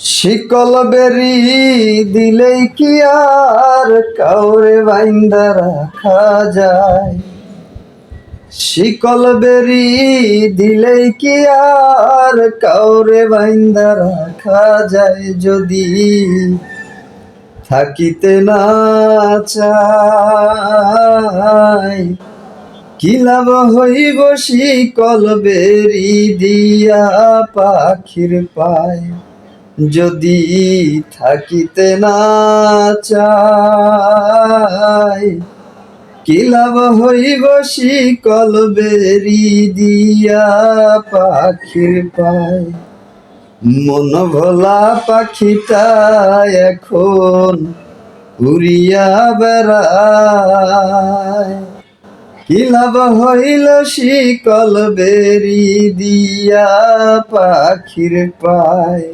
শিকল বেরি দিলেই কি আর কাউরে বাইন্দা রাখা যায়? শিকল বেরি দিলেই কি আর কাউরে বাইন্দা রাখা যায়? যদি থাকিতে না চাই কি লাভ হইব শিকল বেরি দিয়া পাখির পায়? যদি থাকিতে না চাই কি লাভ হইব শিকল বেরি দিয়া পাখির পায়? মন ভোলা পাখিটা এখন উড়িয়া বেড়ায়, কি লাভ হইল শিকল বেরি দিয়া পাখির পায়?